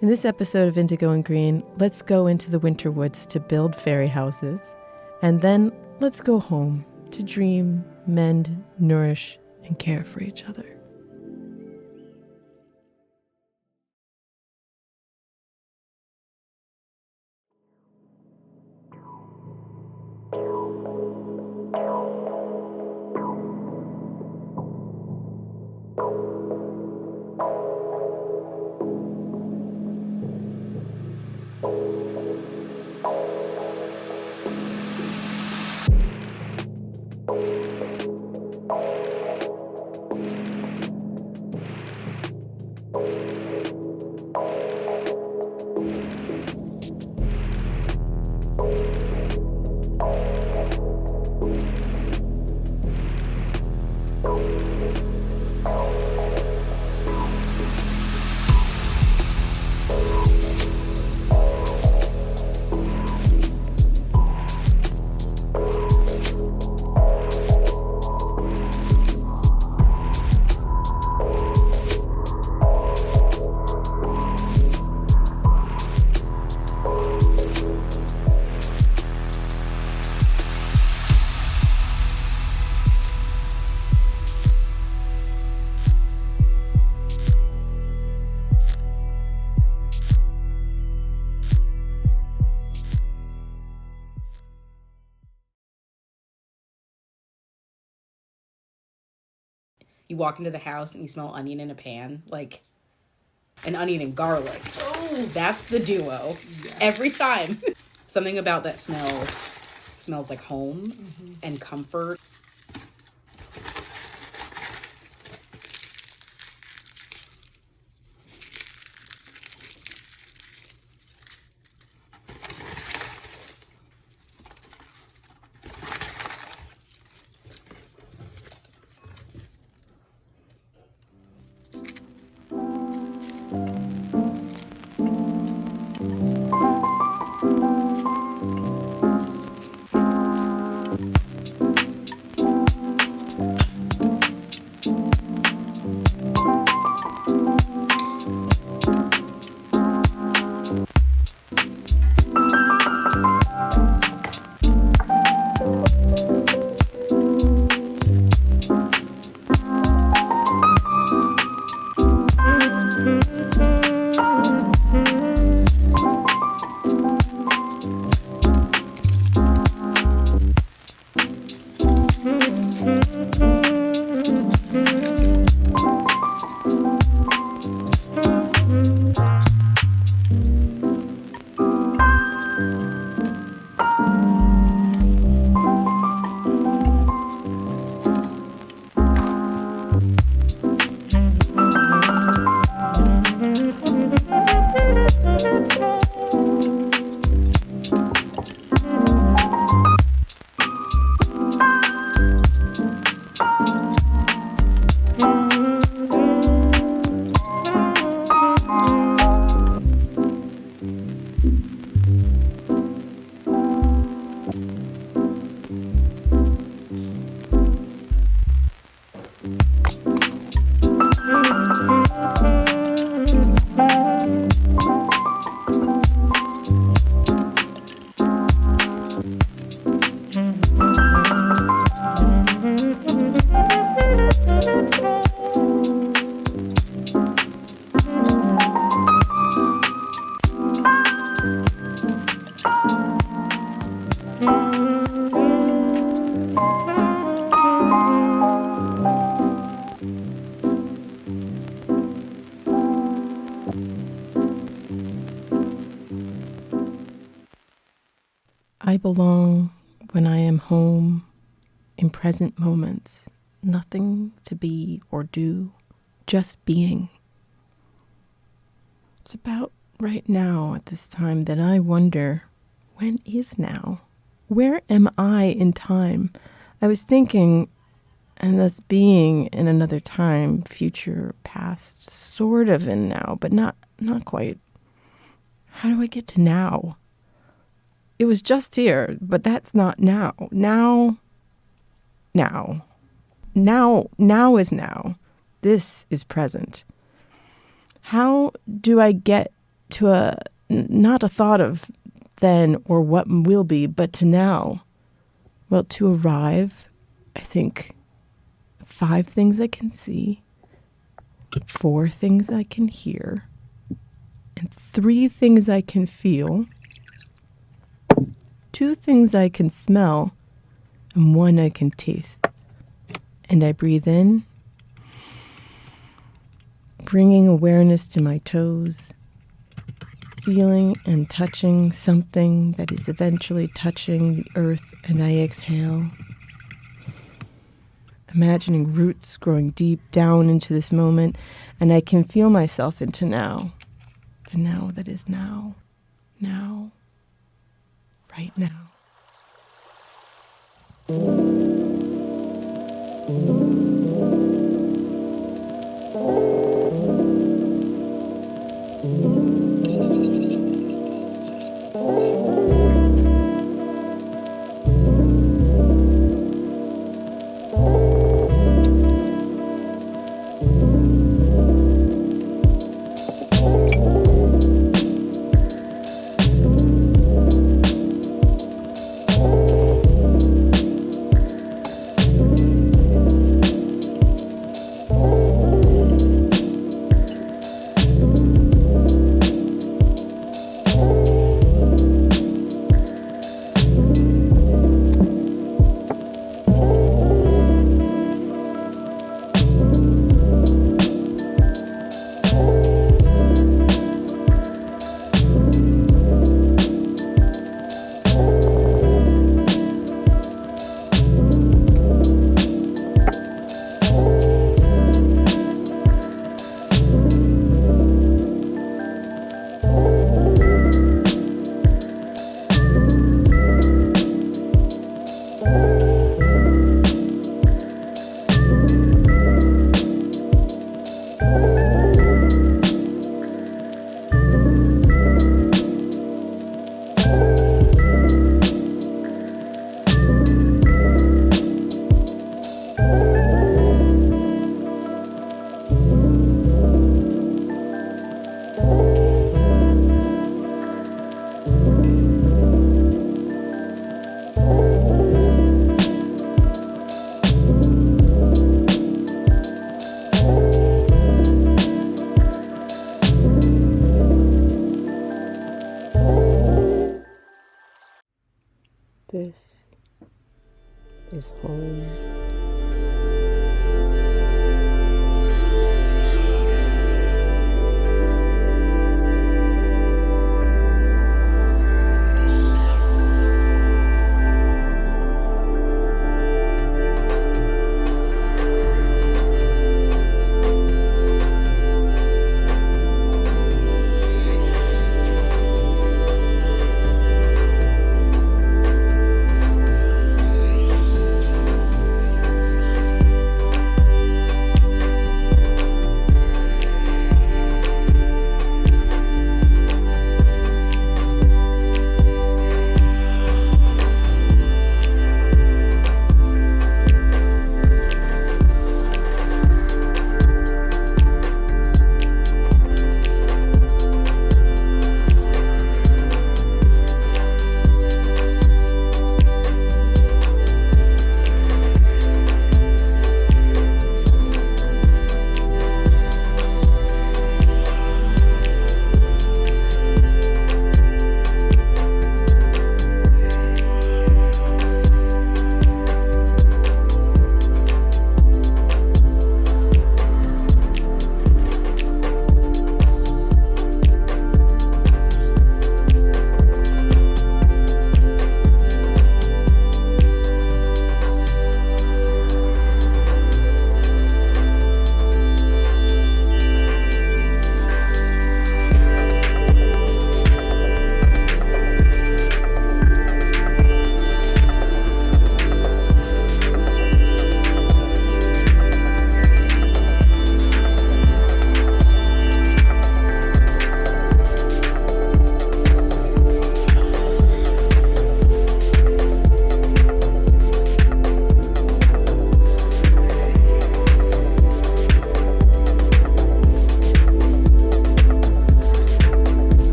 In this episode of Indigo and Green, let's go into the winter woods to build fairy houses, and then let's go home to dream, mend, nourish, and care for each other. You walk into the house and you smell onion in a pan, like an onion and garlic. Oh, that's the duo. Yeah. Every time. Something about that smell smells like home and comfort. I belong when I am home in present moments, nothing to be or do, just being. It's about right now at this time that I wonder, when is now? Where am I in time? I was thinking, and thus being in another time, future, past, sort of in now, but not quite. How do I get to now? It was just here, but that's not now. Now is now. This is present. How do I get to not a thought of then or what will be, but to now. Well, to arrive, I think 5 things I can see, 4 things I can hear, and 3 things I can feel, 2 things I can smell, and 1 I can taste. And I breathe in, bringing awareness to my toes, feeling and touching something that is eventually touching the earth, and I exhale. Imagining roots growing deep down into this moment, and I can feel myself into now. The now that is now. Now. Right now. This is home.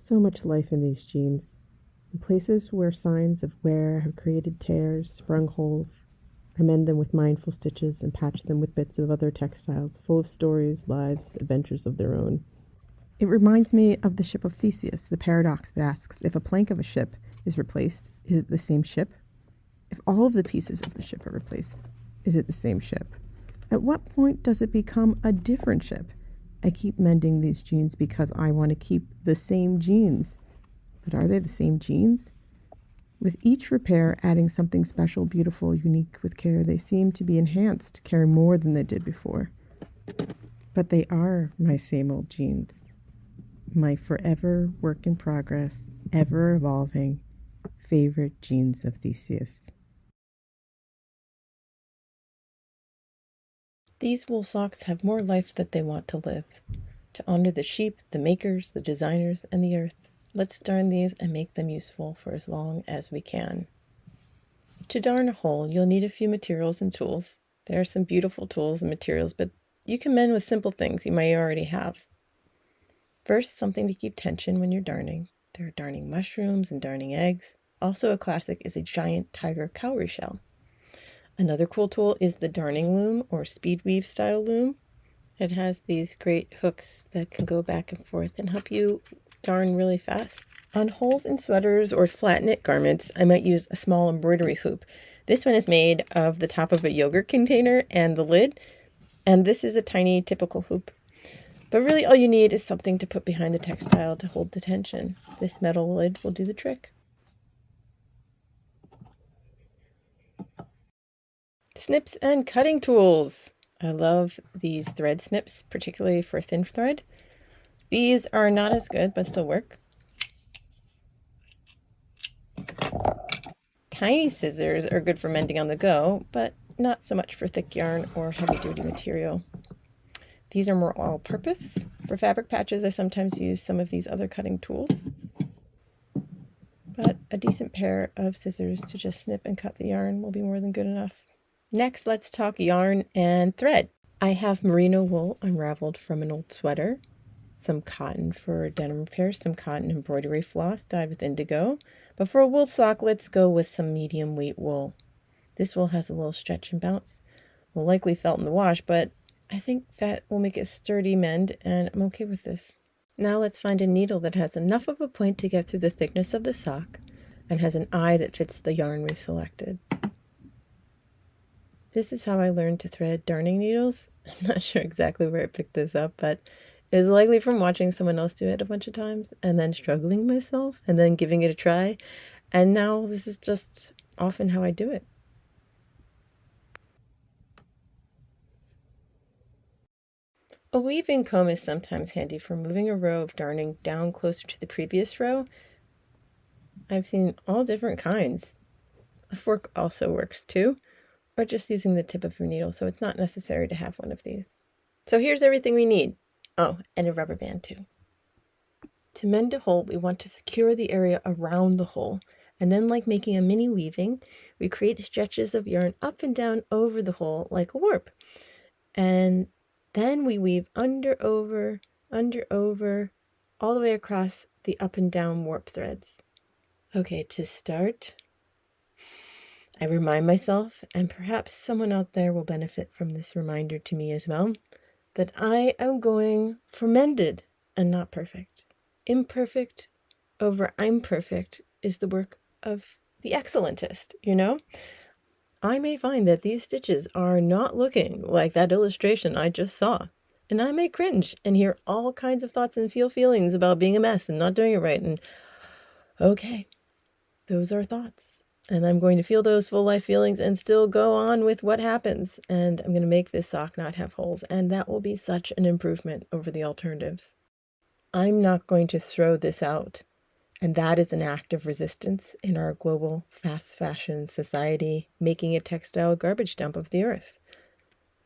so much life in these jeans. In places where signs of wear have created tears, sprung holes, I mend them with mindful stitches and patch them with bits of other textiles, full of stories, lives, adventures of their own. It reminds me of the ship of Theseus, the paradox that asks, if a plank of a ship is replaced, is it the same ship? If all of the pieces of the ship are replaced, is it the same ship? At what point does it become a different ship? I keep mending these jeans because I want to keep the same jeans. But are they the same jeans? With each repair adding something special, beautiful, unique with care, they seem to be enhanced, carry more than they did before. But they are my same old jeans. My forever work in progress, ever evolving, favorite jeans of Theseus. These wool socks have more life that they want to live. To honor the sheep, the makers, the designers, and the earth, let's darn these and make them useful for as long as we can. To darn a hole, you'll need a few materials and tools. There are some beautiful tools and materials, but you can mend with simple things you may already have. First, something to keep tension when you're darning. There are darning mushrooms and darning eggs. Also a classic is a giant tiger cowrie shell. Another cool tool is the darning loom or speed weave style loom. It has these great hooks that can go back and forth and help you darn really fast. On holes in sweaters or flat knit garments, I might use a small embroidery hoop. This one is made of the top of a yogurt container and the lid, and this is a tiny typical hoop. But really all you need is something to put behind the textile to hold the tension. This metal lid will do the trick. Snips and cutting tools. I love these thread snips, particularly for thin thread. These are not as good, but still work. Tiny scissors are good for mending on the go, but not so much for thick yarn or heavy-duty material. These are more all-purpose. For fabric patches, I sometimes use some of these other cutting tools. But a decent pair of scissors to just snip and cut the yarn will be more than good enough. Next, let's talk yarn and thread. I have merino wool unraveled from an old sweater, some cotton for denim repair, some cotton embroidery floss dyed with indigo. But for a wool sock, let's go with some medium weight wool. This wool has a little stretch and bounce. Will likely felt in the wash, but I think that will make it sturdy mend, and I'm okay with this. Now let's find a needle that has enough of a point to get through the thickness of the sock and has an eye that fits the yarn we selected. This is how I learned to thread darning needles. I'm not sure exactly where I picked this up, but it was likely from watching someone else do it a bunch of times and then struggling myself and then giving it a try. And now this is just often how I do it. A weaving comb is sometimes handy for moving a row of darning down closer to the previous row. I've seen all different kinds. A fork also works too, or just using the tip of your needle, so it's not necessary to have one of these. So here's everything we need. Oh, and a rubber band too. To mend a hole, we want to secure the area around the hole, and then like making a mini weaving, we create stretches of yarn up and down over the hole like a warp. And then we weave under, over, all the way across the up and down warp threads. Okay, to start, I remind myself, and perhaps someone out there will benefit from this reminder to me as well, that I am going for mended and not perfect. Imperfect over I'm perfect is the work of the excellentist, you know? I may find that these stitches are not looking like that illustration I just saw, and I may cringe and hear all kinds of thoughts and feelings about being a mess and not doing it right, and okay, those are thoughts. And I'm going to feel those full life feelings and still go on with what happens. And I'm going to make this sock not have holes. And that will be such an improvement over the alternatives. I'm not going to throw this out. And that is an act of resistance in our global fast fashion society, making a textile garbage dump of the earth.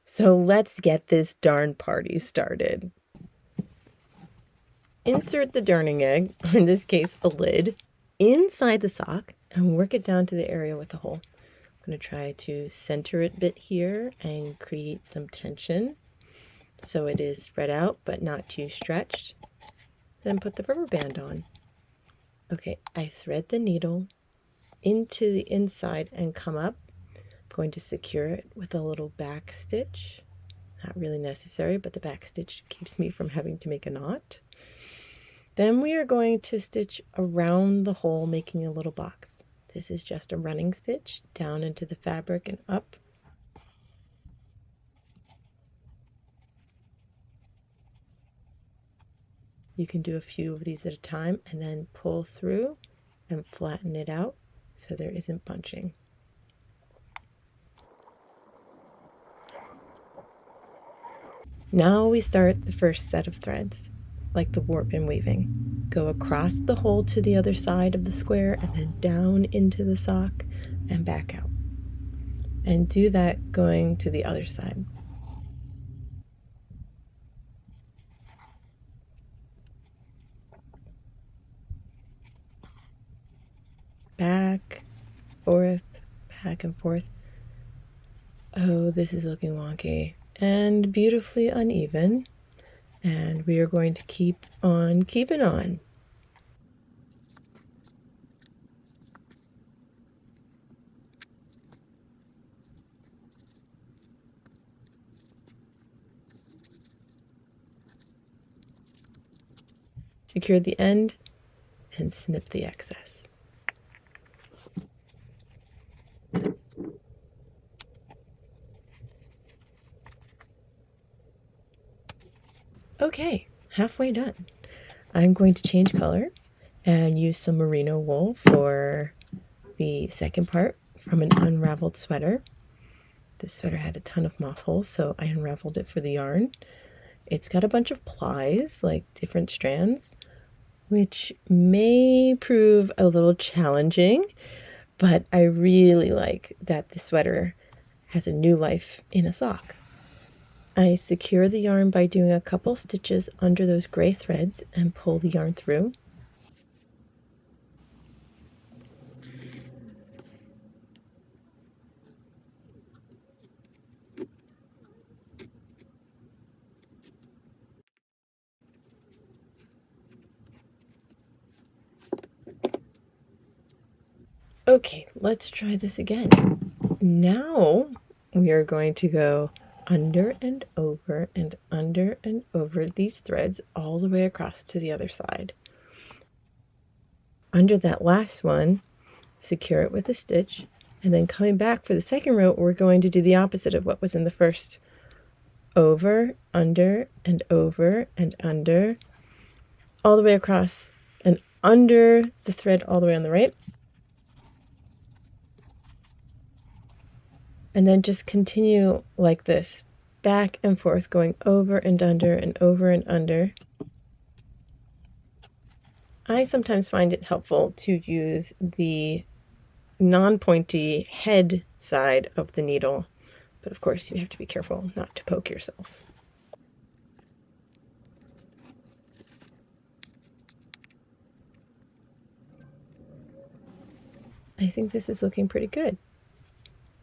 So let's get this darn party started. Insert the darning egg, or in this case, a lid, inside the sock and work it down to the area with the hole. I'm going to try to center it a bit here and create some tension so it is spread out but not too stretched. Then put the rubber band on. Okay, I thread the needle into the inside and come up. I'm going to secure it with a little back stitch. Not really necessary, but the back stitch keeps me from having to make a knot. Then we are going to stitch around the hole, making a little box. This is just a running stitch down into the fabric and up. You can do a few of these at a time and then pull through and flatten it out so there isn't bunching. Now we start the first set of threads, like the warp and weaving. Go across the hole to the other side of the square and then down into the sock and back out. And do that going to the other side. Back, forth, back and forth. Oh, this is looking wonky and beautifully uneven. And we are going to keep on keeping on. Secure the end and snip the excess. Okay, halfway done. I'm going to change color and use some merino wool for the second part from an unraveled sweater. This sweater had a ton of moth holes, so I unraveled it for the yarn. It's got a bunch of plies, like different strands, which may prove a little challenging, but I really like that the sweater has a new life in a sock. I secure the yarn by doing a couple stitches under those gray threads and pull the yarn through. Okay, let's try this again. Now we are going to go under and over and under and over these threads all the way across to the other side. Under that last one, secure it with a stitch, and then coming back for the second row, we're going to do the opposite of what was in the first. Over, under, and over, and under, all the way across and under the thread all the way on the right. And then just continue like this, back and forth, going over and under and over and under. I sometimes find it helpful to use the non-pointy head side of the needle, but of course you have to be careful not to poke yourself. I think this is looking pretty good.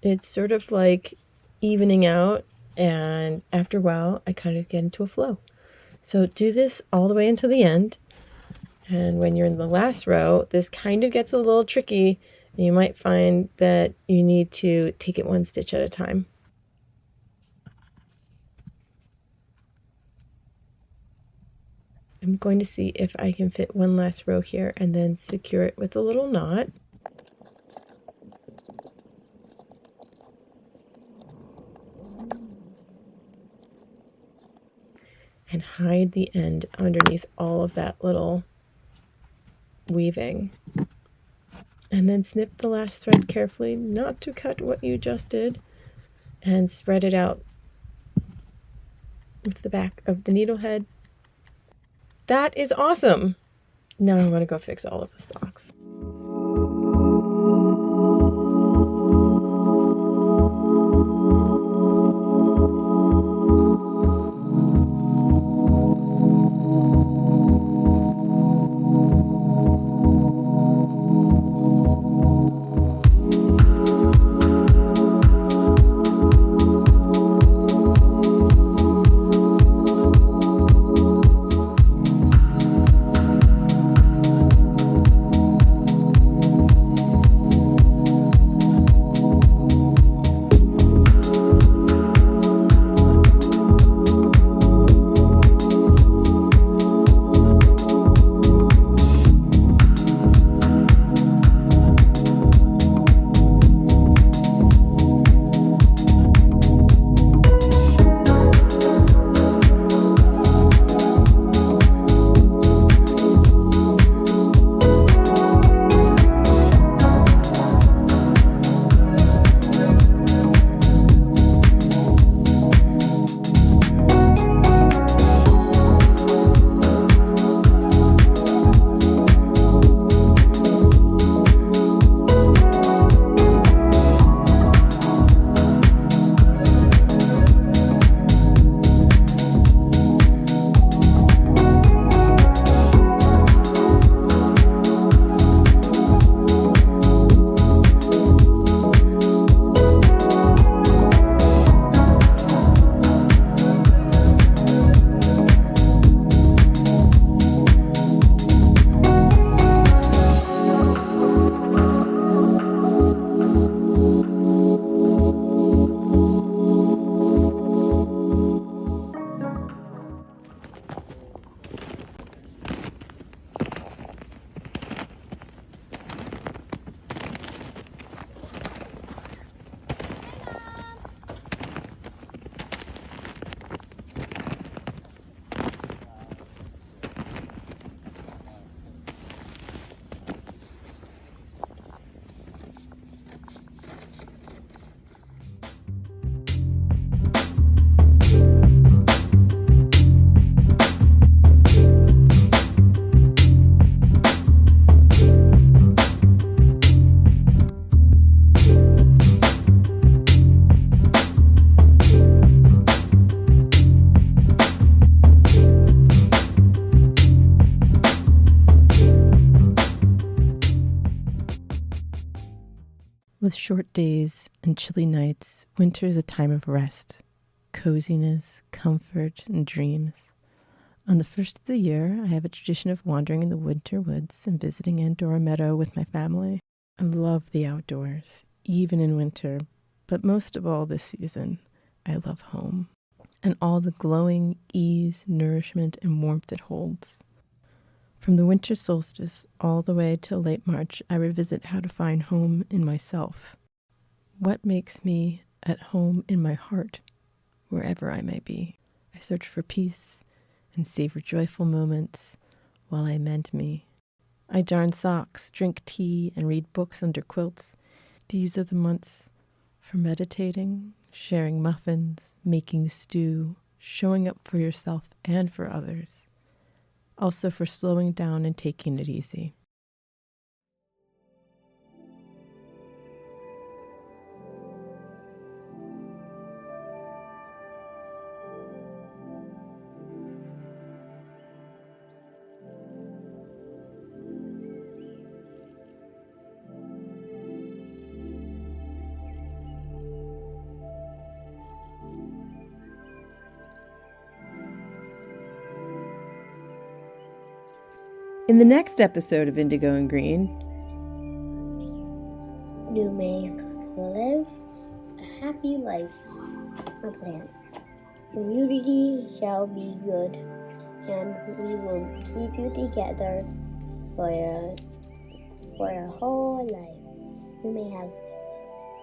It's sort of like evening out, and after a while I kind of get into a flow. So do this all the way until the end, and when you're in the last row, this kind of gets a little tricky, and you might find that you need to take it one stitch at a time. I'm going to see if I can fit one last row here and then secure it with a little knot. And hide the end underneath all of that little weaving. And then snip the last thread carefully, not to cut what you just did, and spread it out with the back of the needle head. That is awesome! Now I'm going to go fix all of the socks. With short days and chilly nights, winter is a time of rest, coziness, comfort, and dreams. On the first of the year, I have a tradition of wandering in the winter woods and visiting Andorra Meadow with my family. I love the outdoors, even in winter, but most of all this season, I love home and all the glowing ease, nourishment, and warmth it holds. From the winter solstice all the way till late March, I revisit how to find home in myself. What makes me at home in my heart, wherever I may be. I search for peace and savor joyful moments while I mend me. I darn socks, drink tea, and read books under quilts. These are the months for meditating, sharing muffins, making stew, showing up for yourself and for others. Also for slowing down and taking it easy. In the next episode of Indigo and Green, you may live a happy life of plants. Community shall be good, and we will keep you together for a whole life. You may have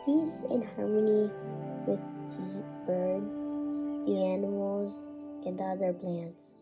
peace and harmony with the birds, the animals, and other plants.